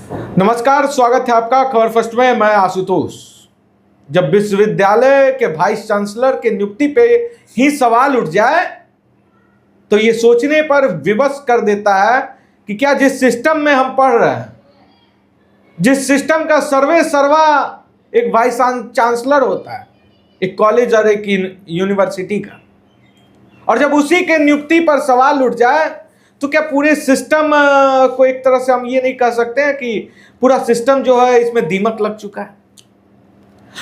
नमस्कार, स्वागत है आपका खबर फर्स्ट में। मैं आशुतोष। जब विश्वविद्यालय के वाइस चांसलर के नियुक्ति पे ही सवाल उठ जाए तो ये सोचने पर विवश कर देता है कि क्या जिस सिस्टम में हम पढ़ रहे हैं, जिस सिस्टम का सर्वे सर्वा एक वाइस चांसलर होता है, एक कॉलेज और एक यूनिवर्सिटी का, और जब उसी के नियुक्ति पर सवाल उठ जाए तो क्या पूरे सिस्टम को एक तरह से हम ये नहीं कह सकते हैं कि पूरा सिस्टम जो है इसमें दीमक लग चुका है।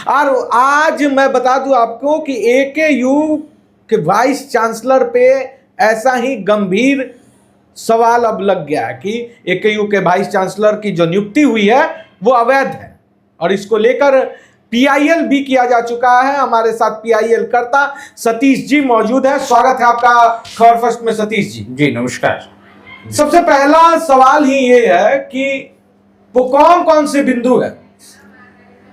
और आज मैं बता दूं आपको कि एकेयू के वाइस चांसलर पे ऐसा ही गंभीर सवाल अब लग गया है कि एकेयू के वाइस चांसलर की जो नियुक्ति हुई है वो अवैध है, और इसको लेकर पीआईएल भी किया जा चुका है। हमारे साथ पीआईएल करता सतीश जी मौजूद है। स्वागत है आपका खबर फर्स्ट में सतीश जी। जी नमस्कार। सबसे पहला सवाल ही ये है कि वो कौन कौन से बिंदु है,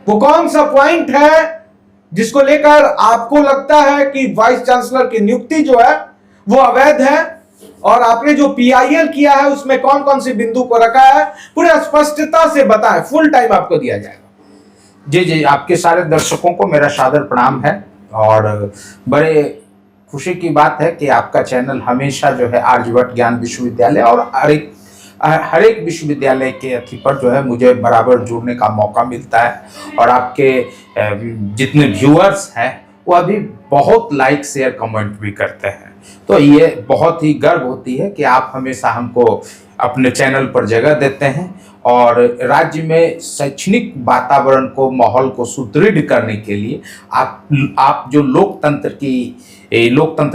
वो कौन सा पॉइंट है जिसको लेकर आपको लगता है कि वाइस चांसलर की नियुक्ति जो है वो अवैध है, और आपने जो पीआईएल किया है उसमें कौन कौन से बिंदु को रखा है, पूरे स्पष्टता से बताएं। फुल टाइम आपको दिया जाएगा। जी जी, आपके सारे दर्शकों को मेरा सादर प्रणाम है, और बड़े खुशी की बात है कि आपका चैनल हमेशा जो है आर्यभट्ट ज्ञान विश्वविद्यालय और हर एक विश्वविद्यालय के अथी पर जो है मुझे बराबर जुड़ने का मौका मिलता है, और आपके जितने व्यूअर्स हैं वो अभी बहुत लाइक शेयर कमेंट भी करते हैं। तो ये बहुत ही गर्व होती है कि आप हमेशा हमको अपने चैनल पर जगह देते हैं, और राज्य में शैक्षणिक वातावरण को, माहौल को सुदृढ़ करने के लिए आप जो लोकतंत्र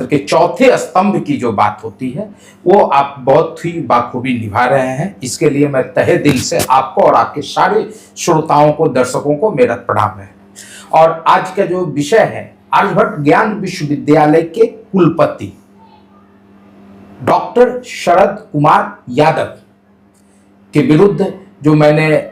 के चौथे स्तंभ की जो बात होती है वो आप बहुत ही बाखूबी निभा रहे हैं। इसके लिए मैं तहे दिल से आपको और आपके सारे श्रोताओं को, दर्शकों को मेरा प्रणाम है। और आज का जो विषय है, आर्यभट्ट ज्ञान विश्वविद्यालय के कुलपति डॉक्टर शरद कुमार यादव के विरुद्ध जो मैंने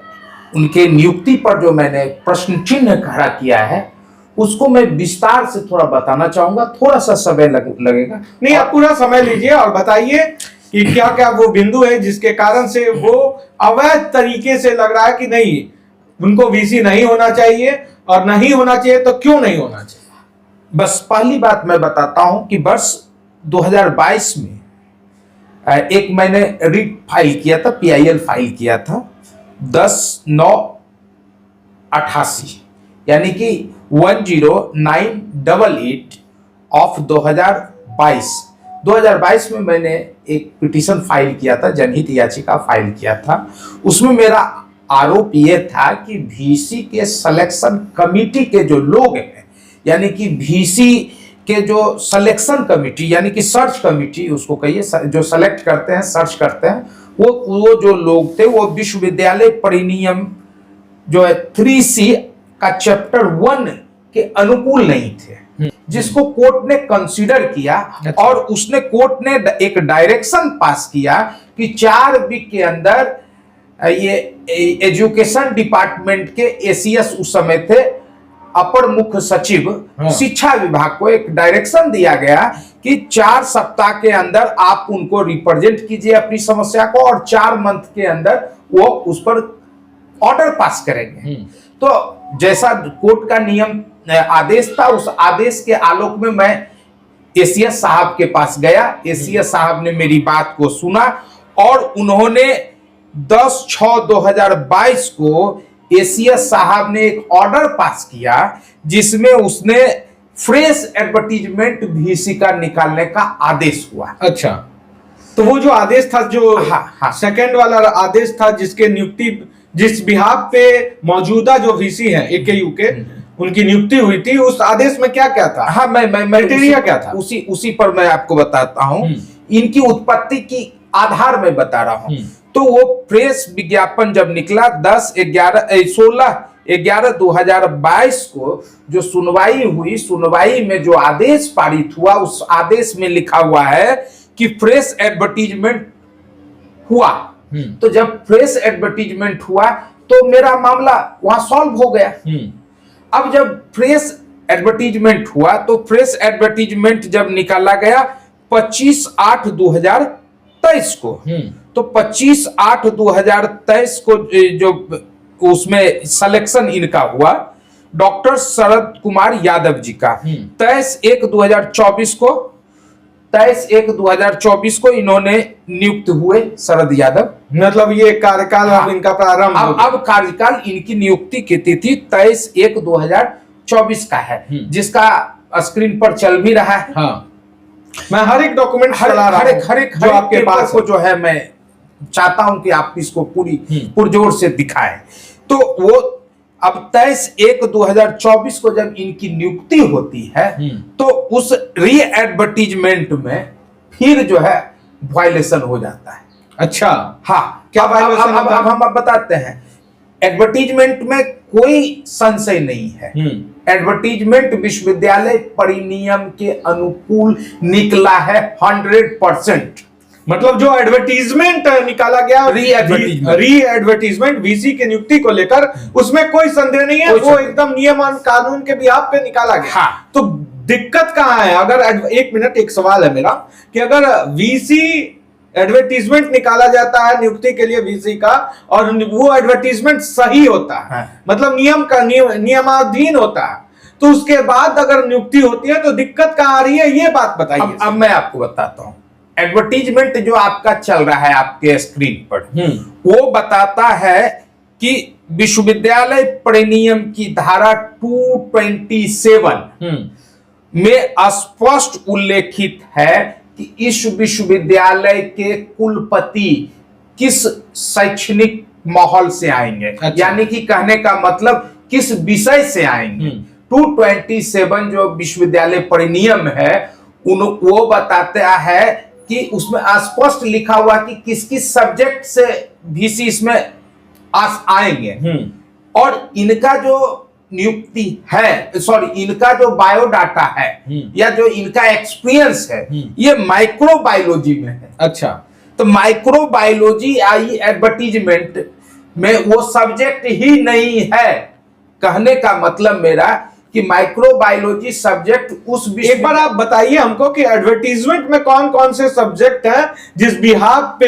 उनके नियुक्ति पर जो मैंने प्रश्न चिन्ह खड़ा किया है उसको मैं विस्तार से थोड़ा बताना चाहूंगा। थोड़ा सा समय लगेगा। नहीं, आप पूरा समय लीजिए और बताइए कि क्या क्या वो बिंदु है जिसके कारण से वो अवैध तरीके से लग रहा है कि नहीं, उनको वीसी नहीं होना चाहिए, और नहीं होना चाहिए तो क्यों नहीं होना चाहिए। बस पहली बात मैं बताता हूं कि वर्ष 2022 में एक मैंने रिट फाइल किया था, पीआईएल फाइल किया था 10/9/88, यानी कि 10988 ऑफ 2022 में मैंने एक पिटीशन फाइल किया था, जनहित याचिका फाइल किया था। उसमें मेरा आरोप ये था कि वीसी के सिलेक्शन कमिटी के जो लोग हैं, यानी कि वीसी के जो सिलेक्शन कमिटी, यानी कि सर्च कमिटी उसको कहिए, जो सेलेक्ट करते हैं, सर्च करते हैं, वो जो लोग थे वो विश्वविद्यालय परिनियम जो है 3C का चैप्टर 1 के अनुकूल नहीं थे, जिसको कोर्ट ने कंसीडर किया। और उसने कोर्ट ने एक डायरेक्शन पास किया कि 4 वीक के अंदर ये एजुकेशन डिपार्टमेंट के एसीएस उस समय थे, अपर मुख्य सचिव शिक्षा विभाग को एक डायरेक्शन दिया गया कि 4 सप्ताह के अंदर आप उनको रिप्रेजेंट कीजिए अपनी समस्या को, और 4 मंथ के अंदर वो उस पर ऑर्डर पास करेंगे। तो जैसा कोर्ट का नियम आदेश था, उस आदेश के आलोक में मैं एसीएस साहब के पास गया। एसीएस साहब ने मेरी बात को सुना, और उन्होंने 10/6/2022 को एसीएस साहब ने एक ऑर्डर पास किया जिसमें उसने फ्रेश एडवर्टीजमेंट वीसी का निकालने का आदेश हुआ। अच्छा, तो वो जो आदेश था, जो सेकंड वाला आदेश था, जिसके नियुक्ति, जिस बिहाफ पे मौजूदा जो वीसी हैं एकेयू के, उनकी नियुक्ति हुई थी, उस आदेश में क्या क्या था? हाँ, मैं क्या था उसी पर मैं आपको बताता हूं। इनकी उत्पत्ति की आधार में बता रहा हूं। तो वो प्रेस विज्ञापन जब निकला 16/11/2022 को जो सुनवाई हुई, सुनवाई में जो आदेश पारित हुआ, उस आदेश में लिखा हुआ है कि प्रेस एडवर्टीजमेंट हुआ। तो जब प्रेस एडवर्टीजमेंट हुआ तो मेरा मामला वहां सॉल्व हो गया। अब जब प्रेस एडवर्टीजमेंट हुआ तो प्रेस एडवर्टीजमेंट जब निकाला गया 25/8/2023 को, तो 25/8/2023 को जो उसमें सिलेक्शन इनका हुआ डॉक्टर शरद कुमार यादव जी का। 23/1/2024 को इन्होंने नियुक्त हुए शरद यादव। मतलब ये कार्यकाल अब इनका प्रारंभ हो गया। अब कार्यकाल इनकी नियुक्ति की तिथि 23/1/2024 का है, जिसका स्क्रीन पर चल भी रहा है। हाँ, मैं हर एक डॉक्यूमेंट चला रहा हूं हर एक जो आपके पास को जो है मैं चाहता हूं कि आप इसको पूरी पुरजोर से दिखाएं। तो वो अब 23/1/2024 को जब इनकी नियुक्ति होती है तो उस री एडवर्टीजमेंट में फिर जो है वायलेशन हो जाता है। अच्छा, हाँ, क्या वायलेशन? अब हम बताते हैं। एडवर्टीजमेंट में कोई संशय नहीं है, एडवर्टीजमेंट विश्वविद्यालय परिनियम के अनुकूल निकला है 100%। मतलब जो एडवर्टीजमेंट निकाला गया री एडवर्टीजमेंट वीसी की नियुक्ति को लेकर, उसमें कोई संदेह नहीं है, वो एकदम नियम और कानून के बिहाफ पे निकाला गया। हाँ। तो दिक्कत कहां है? अगर एक मिनट, एक सवाल है मेरा कि अगर वीसी एडवर्टीजमेंट निकाला जाता है नियुक्ति के लिए वीसी का, और वो एडवर्टीजमेंट सही होता है, मतलब नियमाधीन होता है, तो उसके बाद अगर नियुक्ति होती है तो दिक्कत कहां आ रही है, ये बात बताइए। अब मैं आपको बताता हूं। एडवर्टीजमेंट जो आपका चल रहा है आपके स्क्रीन पर, वो बताता है कि विश्वविद्यालय परिनियम की धारा 227 में स्पष्ट उल्लेखित है कि इस विश्वविद्यालय के कुलपति किस शैक्षणिक माहौल से आएंगे। अच्छा। यानी कि कहने का मतलब किस विषय से आएंगे। 227 जो विश्वविद्यालय परिनियम है वो बताता है कि उसमें स्पष्ट लिखा हुआ कि किस किस सब्जेक्ट से वीसी इसमें आएंगे। और इनका जो नियुक्ति है, सॉरी, इनका जो बायोडाटा है या जो इनका एक्सपीरियंस है, ये माइक्रोबायोलॉजी में है। अच्छा, तो माइक्रोबायोलॉजी आई एडवर्टीजमेंट में वो सब्जेक्ट ही नहीं है। कहने का मतलब मेरा कि माइक्रोबायोलॉजी सब्जेक्ट उस एक बार आप बताइए हमको कि एडवर्टीजमेंट में कौन कौन से सब्जेक्ट हैं जिस बिहाफ पे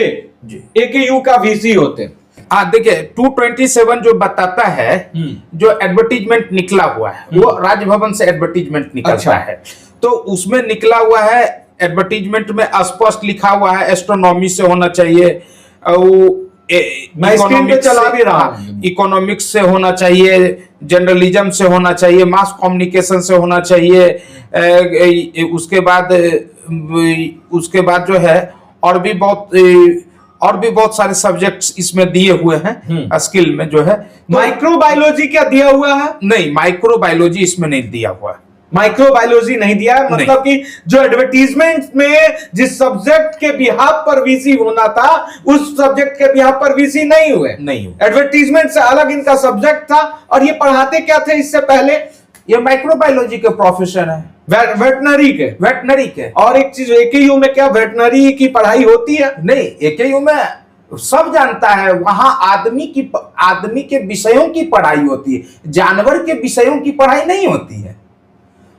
एकेयू का वीसी होते हैं। हाँ, देखिए 227 जो बताता है, जो एडवर्टीजमेंट निकला हुआ है वो राजभवन से एडवर्टीजमेंट निकलता अच्छा। है। तो उसमें निकला हुआ है एडवर्टीजमेंट में स्पष्ट लिखा हुआ है एस्ट्रोनॉमी से होना चाहिए, मैं स्क्रीन पे चला भी रहा हूं, इकोनॉमिक्स से होना चाहिए, जर्नलिज्म से होना चाहिए, मास कम्युनिकेशन से होना चाहिए। उसके बाद जो है और भी बहुत सारे सब्जेक्ट्स इसमें दिए हुए हैं स्किल में जो है। माइक्रोबायोलॉजी क्या दिया हुआ है? नहीं, माइक्रोबायोलॉजी इसमें नहीं दिया हुआ है। माइक्रोबायोलॉजी नहीं दिया है, मतलब कि जो एडवर्टीजमेंट में जिस सब्जेक्ट के बिहाफ पर वीसी होना था उस सब्जेक्ट के बिहाफ पर वीसी नहीं हुए। एडवर्टीजमेंट से अलग इनका सब्जेक्ट था। और ये पढ़ाते क्या थे इससे पहले? ये माइक्रोबायोलॉजी के प्रोफेसर है, वेटनरी के। और एक चीज, एकेयू में क्या वेटनरी की पढ़ाई होती है? नहीं, एकेयू में सब जानता है, वहां आदमी के विषयों की पढ़ाई होती है, जानवर के विषयों की पढ़ाई नहीं होती है।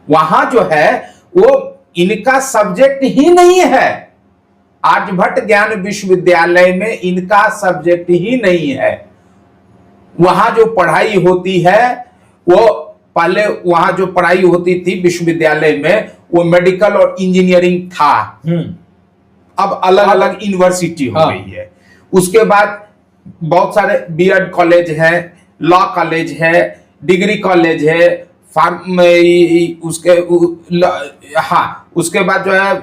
वहां जो है वो इनका सब्जेक्ट ही नहीं है। आर्यभट्ट ज्ञान विश्वविद्यालय में इनका सब्जेक्ट ही नहीं है। वहां जो पढ़ाई होती है वो पहले वहां जो पढ़ाई होती थी विश्वविद्यालय में वो मेडिकल और इंजीनियरिंग था। अब अलग अलग यूनिवर्सिटी हो गई है। उसके बाद बहुत सारे बीएड कॉलेज है, लॉ कॉलेज है, डिग्री कॉलेज है, उसके बाद जो है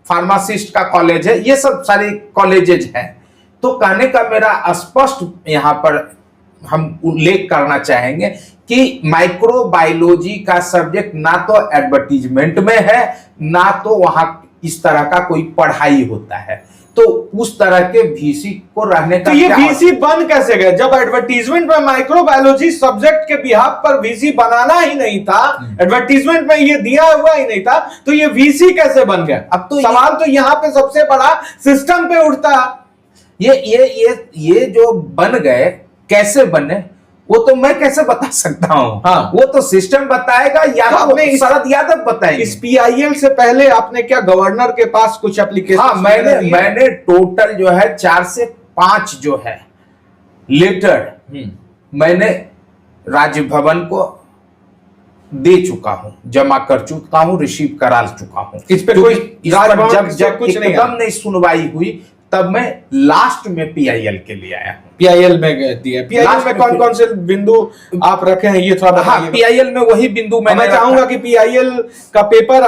फार्मासिस्ट का कॉलेज है। ये सब सारे कॉलेजेज हैं। तो कहने का मेरा स्पष्ट यहाँ पर हम उल्लेख करना चाहेंगे कि माइक्रोबायोलॉजी का सब्जेक्ट ना तो एडवर्टीजमेंट में है, ना तो वहां इस तरह का कोई पढ़ाई होता है। तो उस तरह के वीसी को रहने का, तो ये वीसी बन कैसे गए जब एडवर्टीजमेंट में माइक्रोबायोलॉजी सब्जेक्ट के बिहाफ पर वीसी बनाना ही नहीं था, एडवर्टीजमेट में ये दिया हुआ ही नहीं था, तो ये वीसी कैसे बन गया? अब तो सवाल तो यहाँ पे सबसे बड़ा सिस्टम पे उठता। ये जो बन गए कैसे बने वो तो मैं कैसे बता सकता हूँ? हाँ। वो तो सिस्टम बताएगा या तो तो आपने शरद यादव बताएंगे। इस PIL से पहले आपने क्या गवर्नर के पास कुछ एप्लीकेशन? हाँ, मैंने टोटल जो है 4 से 5 जो है लेटर मैंने राजभवन को दे चुका हूं, जमा कर चुका हूं, रिसीव करा चुका हूं। इस पे कोई जब जब कुछ नहीं सुनवाई हुई तब मैं लास्ट में PIL के लिए आया हूं। PIL में दिया। PIL में कौन कौन से बिंदु आप रखे हैं ये थोड़ा बताइए। PIL में वही बिंदु मैं चाहूंगा कि PIL का पेपर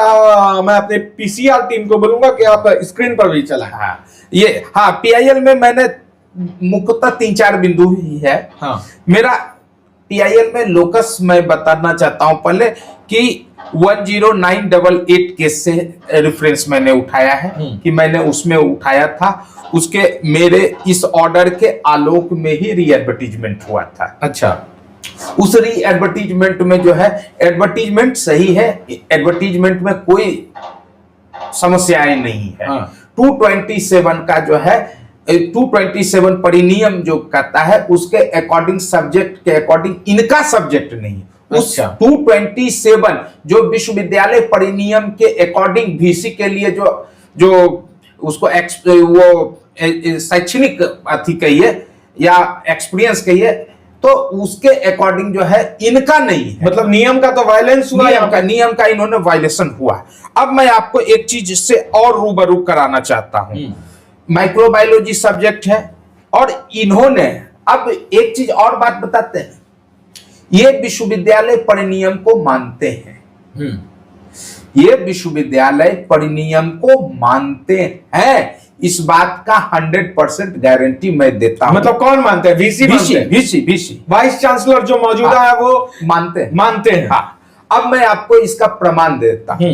मैं अपने PCR टीम को बोलूंगा कि आप स्क्रीन पर भी चलाएं। PIL में मैंने मुख्यतः 3-4 बिंदु ही है। हाँ। मेरा PIL में लोकस मैं बताना चाहता हूं पहले कि 10988 केस से रेफरेंस मैंने उठाया है कि मैंने उसमें उठाया था, उसके मेरे इस ऑर्डर के आलोक में ही री एडवर्टीजमेंट हुआ था। अच्छा। उस री एडवर्टीजमेंट में जो है एडवर्टीजमेंट सही है, एडवर्टीजमेंट में कोई समस्याएं नहीं है। हाँ। 227 का जो है 227 परिनियम जो कहता है उसके अकॉर्डिंग सब्जेक्ट के अकॉर्डिंग इनका सब्जेक्ट नहीं। उस 227 जो विश्वविद्यालय परिनियम के अकॉर्डिंग VC के लिए जो उसको वो शैक्षणिक अथी कहिए या एक्सपीरियंस कहिए, तो उसके अकॉर्डिंग जो है इनका नहीं है। मतलब नियम का तो वायलेंस हुआ, नियम का इन्होंने वायलेशन हुआ। अब मैं आपको एक चीज से और रूबरू कराना चाहता हूं। माइक्रोबायोलॉजी सब्जेक्ट है और इन्होंने अब एक चीज और बात बताते हैं, ये विश्वविद्यालय परिनियम को मानते हैं। ये विश्वविद्यालय परिनियम को मानते हैं, इस बात का 100% गारंटी मैं देता हूं। मतलब कौन मानते हैं? VC वाइस चांसलर जो मौजूदा है वो मानते हैं। हाँ। अब मैं आपको इसका प्रमाण देता हूं।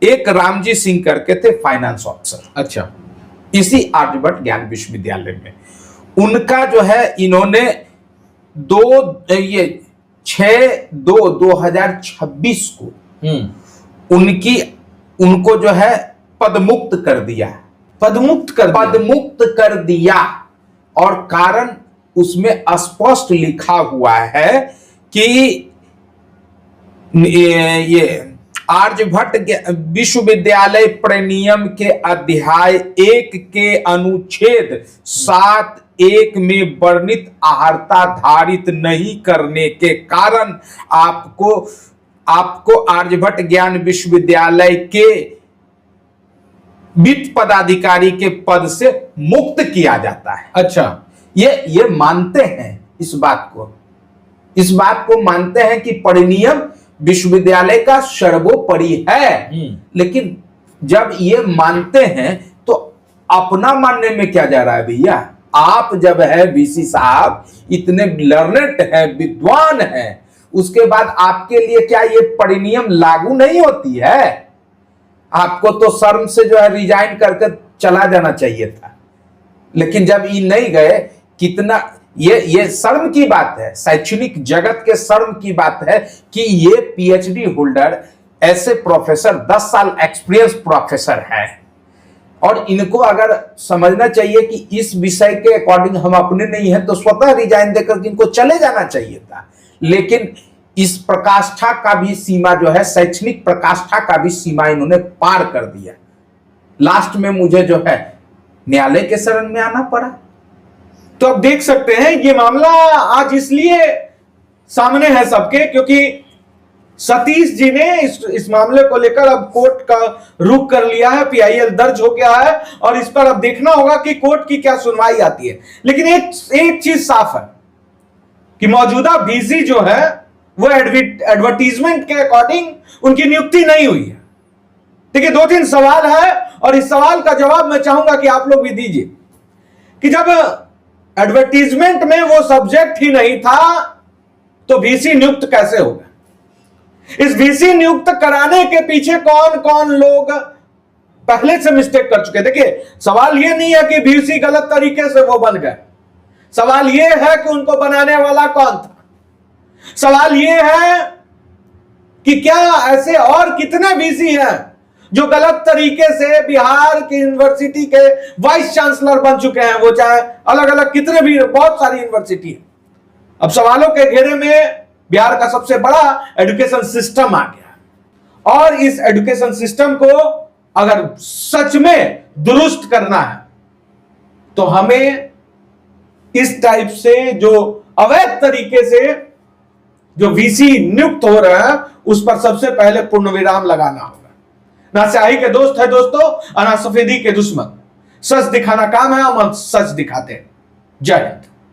एक रामजी सिंह करके थे फाइनेंस ऑफिसर। अच्छा। इसी आर्यभट्ट ज्ञान विश्वविद्यालय में उनका जो है इन्होंने 6/2/2026 को उनको जो है पदमुक्त कर दिया और कारण उसमें स्पष्ट लिखा हुआ है कि ये आर्यभट्ट विश्वविद्यालय परिनियम के अध्याय 1 के अनुच्छेद 7(1) में वर्णित अहर्ता धारित नहीं करने के कारण आपको आर्यभट्ट ज्ञान विश्वविद्यालय के वित्त पदाधिकारी के पद से मुक्त किया जाता है। अच्छा। ये मानते हैं, इस बात को मानते हैं कि परिनियम विश्वविद्यालय का सर्वोपरि है। लेकिन जब ये मानते हैं तो अपना मानने में क्या जा रहा है भैया? आप जब है VC साहब इतने लर्नेड है, विद्वान है, उसके बाद आपके लिए क्या ये परिनियम लागू नहीं होती है? आपको तो शर्म से जो है रिजाइन करके चला जाना चाहिए था। लेकिन जब ये नहीं गए, कितना ये शर्म की बात है, शैक्षणिक जगत के शर्म की बात है कि ये PhD होल्डर ऐसे प्रोफेसर 10 साल एक्सपीरियंस प्रोफेसर है और इनको अगर समझना चाहिए कि इस विषय के अकॉर्डिंग हम अपने नहीं है तो स्वतः रिजाइन देकर इनको चले जाना चाहिए था। लेकिन इस प्रकाष्ठा का भी सीमा जो है, शैक्षणिक प्रकाष्ठा का भी सीमा इन्होंने पार कर दिया। लास्ट में मुझे जो है न्यायालय के शरण में आना पड़ा। तो आप देख सकते हैं ये मामला आज इसलिए सामने है सबके क्योंकि सतीश जी ने इस मामले को लेकर अब कोर्ट का रुख कर लिया है, PIL दर्ज हो गया है और इस पर अब देखना होगा कि कोर्ट की क्या सुनवाई आती है। लेकिन एक चीज साफ है कि मौजूदा VC जो है वो एडवर्टीजमेंट के अकॉर्डिंग उनकी नियुक्ति नहीं हुई है। देखिए 2-3 सवाल है और इस सवाल का जवाब मैं चाहूंगा कि आप लोग भी दीजिए कि जब एडवर्टीजमेंट में वो सब्जेक्ट ही नहीं था तो VC नियुक्त कैसे होगा? इस VC नियुक्त कराने के पीछे कौन कौन लोग पहले से मिस्टेक कर चुके? देखिए सवाल ये नहीं है कि VC गलत तरीके से वो बन गए, सवाल ये है कि उनको बनाने वाला कौन था। सवाल ये है कि क्या ऐसे और कितने VC हैं जो गलत तरीके से बिहार की यूनिवर्सिटी के वाइस चांसलर बन चुके हैं, वो चाहे अलग अलग कितने भी, बहुत सारी यूनिवर्सिटी है। अब सवालों के घेरे में बिहार का सबसे बड़ा एजुकेशन सिस्टम आ गया और इस एजुकेशन सिस्टम को अगर सच में दुरुस्त करना है तो हमें इस टाइप से जो अवैध तरीके से जो वीसी नियुक्त हो रहे हैं उस पर सबसे पहले पूर्ण विराम लगाना होगा। ना स्याही के दोस्त है दोस्तों और ना सफेदी के दुश्मन। सच दिखाना काम है, हम सच दिखाते हैं। जय हिंद।